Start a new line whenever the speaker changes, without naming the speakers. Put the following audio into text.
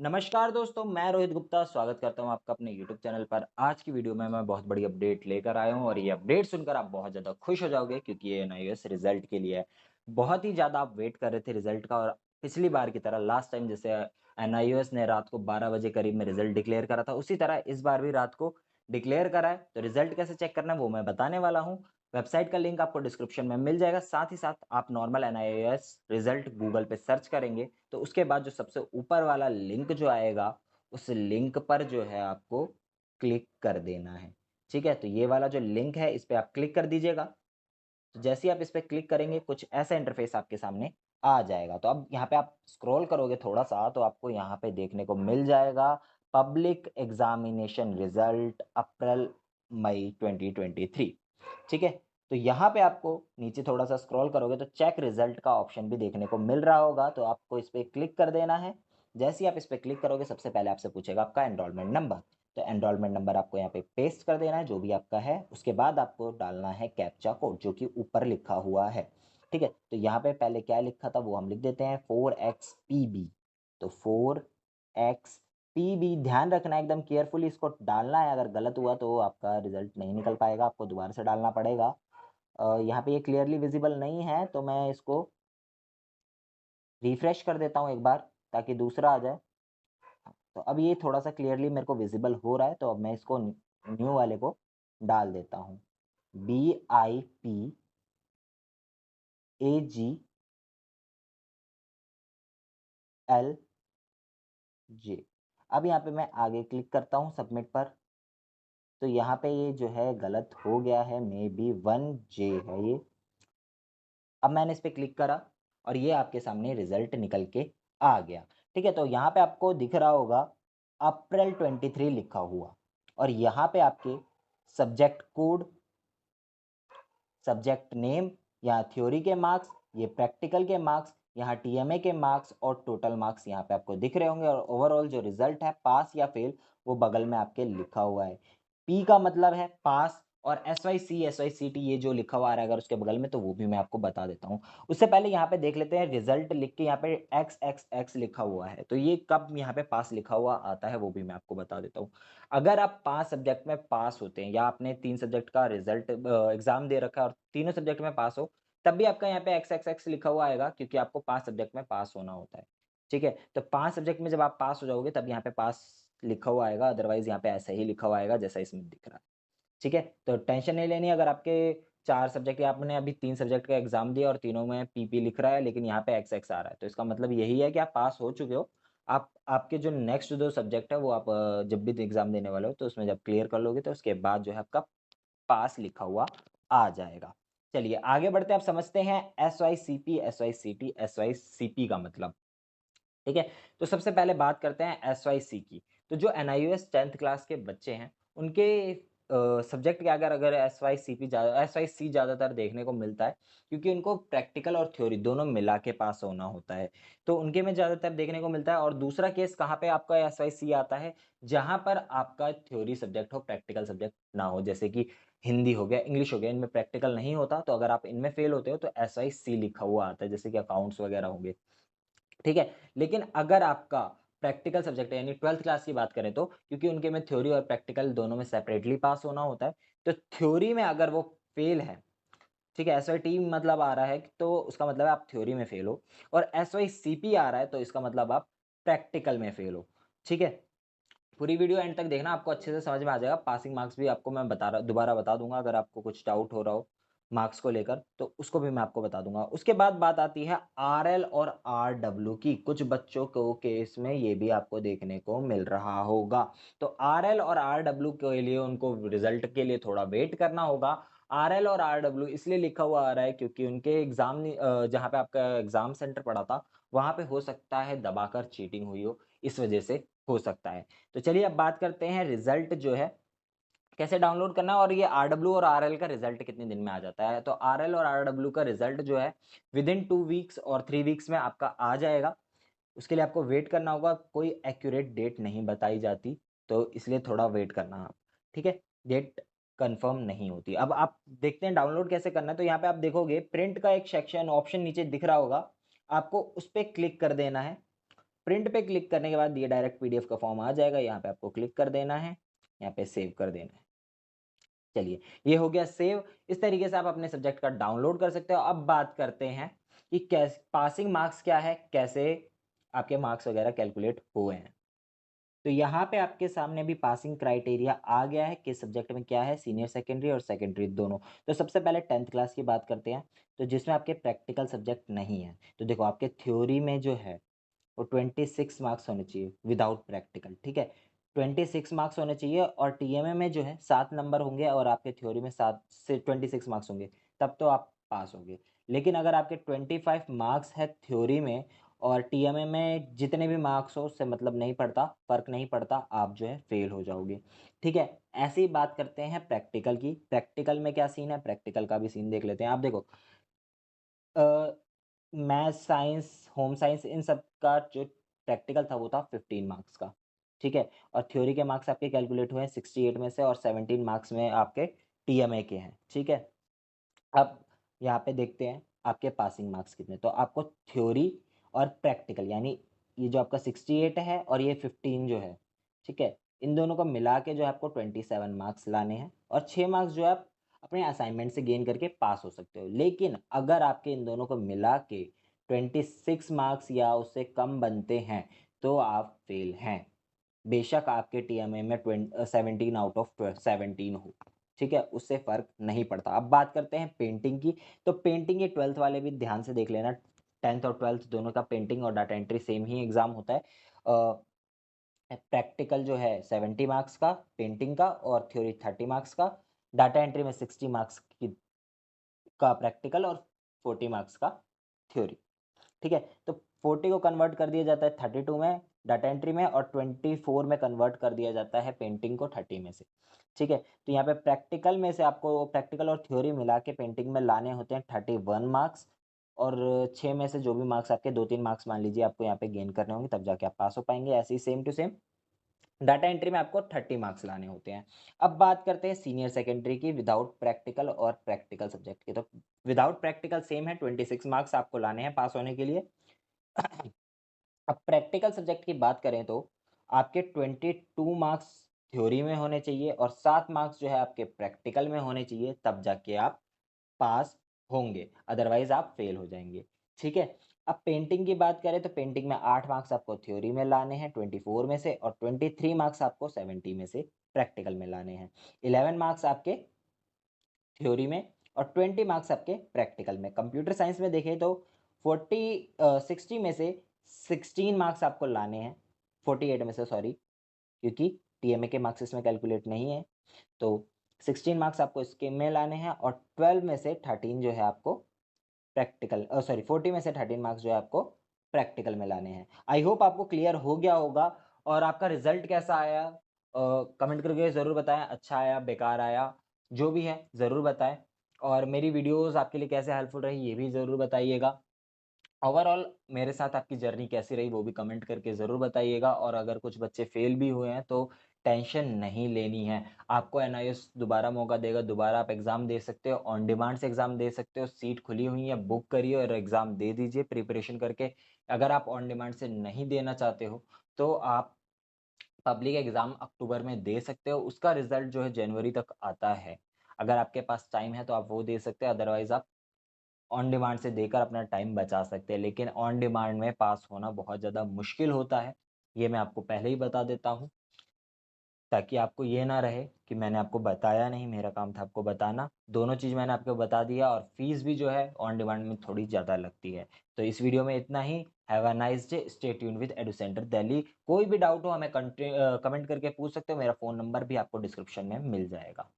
नमस्कार दोस्तों, मैं रोहित गुप्ता स्वागत करता हूं आपका अपने YouTube चैनल पर। आज की वीडियो में मैं बहुत बड़ी अपडेट लेकर आया हूं और ये अपडेट सुनकर आप बहुत ज़्यादा खुश हो जाओगे क्योंकि ये एनआईओएस रिजल्ट के लिए है। बहुत ही ज़्यादा आप वेट कर रहे थे रिजल्ट का और पिछली बार की तरह लास्ट टाइम जैसे एनआईओएस ने रात को 12 बजे करीब में रिजल्ट डिक्लेयर करा था, उसी तरह इस बार भी रात को डिक्लेयर करा है। तो रिजल्ट कैसे चेक करना है वो मैं बताने वाला हूँ। वेबसाइट का लिंक आपको डिस्क्रिप्शन में मिल जाएगा। साथ ही साथ आप नॉर्मल एनआईओएस रिजल्ट गूगल पे सर्च करेंगे तो उसके बाद जो सबसे ऊपर वाला लिंक जो आएगा उस लिंक पर जो है आपको क्लिक कर देना है। ठीक है, तो ये वाला जो लिंक है इस पे आप क्लिक कर दीजिएगा। तो जैसे ही आप इस पे क्लिक करेंगे कुछ ऐसा इंटरफेस आपके सामने आ जाएगा। तो अब यहाँ पे आप स्क्रॉल करोगे थोड़ा सा तो आपको यहाँ पे देखने को मिल जाएगा पब्लिक एग्जामिनेशन रिजल्ट अप्रैल मई 2023। ठीक है, तो यहाँ पे आपको नीचे थोड़ा सा स्क्रॉल करोगे तो चेक रिजल्ट का ऑप्शन भी देखने को मिल रहा होगा, तो आपको इस पे क्लिक कर देना है। जैसे ही आप इस पे क्लिक करोगे सबसे पहले आपसे पूछेगा आपका एनरोलमेंट नंबर। तो एनरोलमेंट नंबर आपको यहाँ पे पेस्ट कर देना है जो भी आपका है। उसके बाद आपको डालना है कैप्चा कोड जो कि ऊपर लिखा हुआ है। ठीक है, तो यहाँ पे पहले क्या लिखा था वो हम लिख देते हैं 4XPB। तो 4XPB ध्यान रखना है, एकदम केयरफुली इसको डालना है। अगर गलत हुआ तो आपका रिजल्ट नहीं निकल पाएगा, आपको दोबारा से डालना पड़ेगा। यहाँ पे ये क्लियरली विजिबल नहीं है तो मैं इसको रिफ्रेश कर देता हूँ एक बार ताकि दूसरा आ जाए। तो अब ये थोड़ा सा क्लियरली मेरे को विजिबल हो रहा है, तो अब मैं इसको न्यू वाले को डाल देता हूँ। BIPAGLJ। अब यहाँ पे मैं आगे क्लिक करता हूँ सबमिट पर। तो यहाँ पे ये जो है गलत हो गया है, मे बी 1J है ये। अब मैंने इस पे क्लिक करा और ये आपके सामने रिजल्ट निकल के आ गया। ठीक है, तो यहाँ पे आपको दिख रहा होगा अप्रैल 23 लिखा हुआ और यहाँ पे आपके सब्जेक्ट कोड, सब्जेक्ट नेम, यहाँ थ्योरी के मार्क्स, ये प्रैक्टिकल के मार्क्स, यहाँ टीएमए के मार्क्स और टोटल मार्क्स यहाँ पे आपको दिख रहे होंगे। और ओवरऑल जो रिजल्ट है पास या फेल वो बगल में आपके लिखा हुआ है। पी का मतलब है पास और SYC SYCT ये जो लिखा हुआ आ रहा है अगर उसके बगल में तो वो भी मैं आपको बता देता हूँ। उससे पहले यहाँ पे देख लेते हैं रिजल्ट लिख के यहाँ पे XXX लिखा हुआ है तो ये कब यहाँ पे पास लिखा हुआ आता है वो भी मैं आपको बता देता हूँ। अगर आप 5 सब्जेक्ट में पास होते हैं या आपने 3 सब्जेक्ट का रिजल्ट एग्जाम दे रखा है और तीनों सब्जेक्ट में पास हो, तब भी आपका यहाँ पे XXX लिखा हुआ आएगा क्योंकि आपको 5 सब्जेक्ट में पास होना होता है। ठीक है, तो 5 सब्जेक्ट में जब आप पास हो जाओगे तब यहाँ पे पास लिखा हुआ आएगा, अदरवाइज यहाँ पे ऐसे ही लिखा हुआ आएगा जैसा इसमें दिख रहा है। ठीक है, तो टेंशन नहीं लेनी अगर आपके 4 सब्जेक्ट या आपने अभी 3 सब्जेक्ट का एग्जाम दिया और तीनों में पीपी लिख रहा है लेकिन यहाँ पे XX आ रहा है तो इसका मतलब यही है कि आप पास हो चुके हो। आप आपके जो नेक्स्ट 2 सब्जेक्ट है वो आप जब भी एग्जाम देने वाले हो तो उसमें जब क्लियर कर लोगे तो उसके बाद जो है आपका पास लिखा हुआ आ जाएगा। चलिए आगे बढ़ते हैं, आप समझते हैं SYCP SYCT SYCP का मतलब। ठीक है, तो सबसे पहले बात करते हैं SYC की। तो जो NIOS 10th क्लास के बच्चे हैं उनके सब्जेक्ट के अगर अगर SYC ज़्यादातर देखने को मिलता है क्योंकि उनको प्रैक्टिकल और थ्योरी दोनों मिला के पास होना होता है। तो उनके में ज़्यादातर देखने को मिलता है। और दूसरा केस कहाँ पे आपका SYC आता है, जहाँ पर आपका थ्योरी सब्जेक्ट हो प्रैक्टिकल सब्जेक्ट ना हो, जैसे कि हिंदी हो गया, इंग्लिश हो गया, इनमें प्रैक्टिकल नहीं होता तो अगर आप इनमें फेल होते हो तो SYC लिखा हुआ आता है, जैसे कि अकाउंट्स वगैरह होंगे। ठीक है, लेकिन अगर आपका प्रैक्टिकल सब्जेक्ट है यानी 12th क्लास की बात करें तो क्योंकि उनके में थ्योरी और प्रैक्टिकल दोनों में सेपरेटली पास होना होता है, तो थ्योरी में अगर वो फेल है, ठीक है, SYT मतलब आ रहा है तो उसका मतलब है आप थ्योरी में फेल हो और SYCP आ रहा है तो इसका मतलब आप प्रैक्टिकल में फेल हो। ठीक है, पूरी वीडियो एंड तक देखना, आपको अच्छे से समझ में आ जाएगा। पासिंग मार्क्स भी आपको मैं दोबारा बता दूंगा अगर आपको कुछ डाउट हो रहा हो मार्क्स को लेकर तो उसको भी मैं आपको बता दूंगा। उसके बाद बात आती है RL और RW की। कुछ बच्चों को केस में ये भी आपको देखने को मिल रहा होगा। तो RL और RW के लिए उनको रिजल्ट के लिए थोड़ा वेट करना होगा। RL और RW इसलिए लिखा हुआ आ रहा है क्योंकि उनके एग्जाम जहाँ पे आपका एग्जाम सेंटर पड़ा था वहां पे हो सकता है दबाकर चीटिंग हुई हो, इस वजह से हो सकता है। तो चलिए अब बात करते हैं रिजल्ट जो है कैसे डाउनलोड करना है और ये RW और RL का रिजल्ट कितने दिन में आ जाता है। तो RL और RW का रिजल्ट जो है विद इन 2 वीक्स और 3 वीक्स में आपका आ जाएगा। उसके लिए आपको वेट करना होगा, कोई एक्यूरेट डेट नहीं बताई जाती तो इसलिए थोड़ा वेट करना आप। ठीक है, डेट कंफर्म नहीं होती। अब आप देखते हैं डाउनलोड कैसे करना है। तो यहाँ पे आप देखोगे प्रिंट का एक सेक्शन ऑप्शन नीचे दिख रहा होगा, आपको उस पर क्लिक कर देना है। प्रिंट पे क्लिक करने के बाद ये डायरेक्ट पीडीएफ का फॉर्म आ जाएगा, यहाँ पे आपको क्लिक कर देना है, यहाँ पे सेव कर देना है। चलिए, ये हो गया सेव। इस तरीके से आप अपने सब्जेक्ट का डाउनलोड कर सकते हो। अब बात करते हैं कि कैसे पासिंग मार्क्स क्या है, कैसे आपके मार्क्स वगैरह कैलकुलेट हुए हैं। तो यहाँ पे आपके सामने भी पासिंग क्राइटेरिया आ गया है, किस सब्जेक्ट में क्या है, सीनियर सेकेंडरी और सेकेंडरी दोनों। तो सबसे पहले 10th क्लास की बात करते हैं, तो जिसमें आपके प्रैक्टिकल सब्जेक्ट नहीं है। तो देखो, आपके थ्योरी में जो है वो 26 मार्क्स होने चाहिए विदाउट प्रैक्टिकल, ठीक है। 26 मार्क्स होने चाहिए, और टीएमए में जो है 7 नंबर होंगे और आपके थ्योरी में 7 से 26 मार्क्स होंगे, तब तो आप पास होंगे। लेकिन अगर आपके 25 मार्क्स है थ्योरी में और टीएमए में जितने भी मार्क्स हो उससे मतलब नहीं पड़ता, फर्क नहीं पड़ता, आप जो है फेल हो जाओगे, ठीक है। ऐसे ही बात करते हैं प्रैक्टिकल की। प्रैक्टिकल में क्या सीन है, प्रैक्टिकल का भी सीन देख लेते हैं। आप देखो, मैथ, साइंस, होम साइंस, इन सब का जो प्रैक्टिकल था वो था 15 मार्क्स का, ठीक है। और थ्योरी के मार्क्स आपके कैलकुलेट हुए हैं 68 में से, और 17 मार्क्स में आपके टीएमए के हैं, ठीक है। अब यहाँ पे देखते हैं आपके पासिंग मार्क्स कितने। तो आपको थ्योरी और प्रैक्टिकल, यानी ये जो आपका 68 है और ये 15 जो है, ठीक है, इन दोनों को मिला के जो है आपको 27 मार्क्स लाने हैं, और 6 मार्क्स जो है आप अपने असाइनमेंट से गेन करके पास हो सकते हो। लेकिन अगर आपके इन दोनों को मिला के 26 मार्क्स या उससे कम बनते हैं तो आप फेल हैं, बेशक आपके टीएमए में 17 आउट ऑफ 17 हो, ठीक है, उससे फ़र्क नहीं पड़ता। अब बात करते हैं पेंटिंग की। तो पेंटिंग ये 12th वाले भी ध्यान से देख लेना, 10th और 12th दोनों का पेंटिंग और डाटा एंट्री सेम ही एग्ज़ाम होता है। प्रैक्टिकल जो है 70 मार्क्स का पेंटिंग का, और थ्योरी 30 मार्क्स का। डाटा एंट्री में 60 मार्क्स का प्रैक्टिकल और 40 मार्क्स का थ्योरी, ठीक है। तो 40 को कन्वर्ट कर दिया जाता है 32 में डाटा एंट्री में, और 24 में कन्वर्ट कर दिया जाता है पेंटिंग को 30 में से, ठीक है। तो यहाँ पे प्रैक्टिकल में से आपको प्रैक्टिकल और थ्योरी मिला के पेंटिंग में लाने होते हैं 31 मार्क्स, और 6 में से जो भी मार्क्स आपके 2-3 मार्क्स मान लीजिए आपको यहाँ पे गेन करने होंगे, तब जाके आप पास हो पाएंगे। ऐसे ही same to same data entry में आपको 30 मार्क्स लाने होते हैं। अब बात करते हैं सीनियर सेकेंडरी की विदाउट प्रैक्टिकल और प्रैक्टिकल सब्जेक्ट की। तो विदाउट प्रैक्टिकल सेम है, 26 मार्क्स आपको लाने हैं पास होने के लिए। अब प्रैक्टिकल सब्जेक्ट की बात करें तो आपके 22 मार्क्स थ्योरी में होने चाहिए और 7 मार्क्स जो है आपके प्रैक्टिकल में होने चाहिए, तब जाके आप पास होंगे, अदरवाइज आप फेल हो जाएंगे, ठीक है। अब पेंटिंग की बात करें तो पेंटिंग में 8 मार्क्स आपको थ्योरी में लाने हैं 24 में से, और 23 मार्क्स आपको 70 में से प्रैक्टिकल में लाने हैं। 11 मार्क्स आपके थ्योरी में और 20 मार्क्स आपके प्रैक्टिकल में। कंप्यूटर साइंस में देखें तो 60 में से 16 मार्क्स आपको लाने हैं, 48 में से सॉरी, क्योंकि टीएमए के मार्क्स इसमें कैलकुलेट नहीं है। तो 16 मार्क्स आपको इसके में लाने हैं, और 12 में से 13 जो है आपको प्रैक्टिकल, सॉरी 40 में से 13 मार्क्स जो है आपको प्रैक्टिकल में लाने हैं। आई होप आपको क्लियर हो गया होगा। और आपका रिजल्ट कैसा आया कमेंट करके ज़रूर बताएं, अच्छा आया, बेकार आया, जो भी है ज़रूर बताएं। और मेरी वीडियोस आपके लिए कैसे हेल्पफुल रही ये भी ज़रूर बताइएगा। ओवरऑल मेरे साथ आपकी जर्नी कैसी रही वो भी कमेंट करके ज़रूर बताइएगा। और अगर कुछ बच्चे फेल भी हुए हैं तो टेंशन नहीं लेनी है, आपको एनआईएस दोबारा मौका देगा, दोबारा आप एग्ज़ाम दे सकते हो, ऑन डिमांड से एग्ज़ाम दे सकते हो, सीट खुली हुई है, बुक करिए और एग्ज़ाम दे दीजिए प्रिपरेशन करके। अगर आप ऑन डिमांड से नहीं देना चाहते हो तो आप पब्लिक एग्ज़ाम अक्टूबर में दे सकते हो, उसका रिज़ल्ट जो है जनवरी तक आता है। अगर आपके पास टाइम है तो आप वो दे सकते हो, अदरवाइज़ आप ऑन डिमांड से देकर अपना टाइम बचा सकते हैं। लेकिन ऑन डिमांड में पास होना बहुत ज़्यादा मुश्किल होता है, ये मैं आपको पहले ही बता देता हूँ, ताकि आपको ये ना रहे कि मैंने आपको बताया नहीं, मेरा काम था आपको बताना। दोनों चीज़ मैंने आपको बता दिया, और फ़ीस भी जो है ऑन डिमांड में थोड़ी ज़्यादा लगती है। तो इस वीडियो में इतना ही। Have a nice day, stay tuned with Edu Centre Delhi. कोई भी डाउट हो हमें कमेंट करके पूछ सकते हो, मेरा फ़ोन नंबर भी आपको डिस्क्रिप्शन में मिल जाएगा।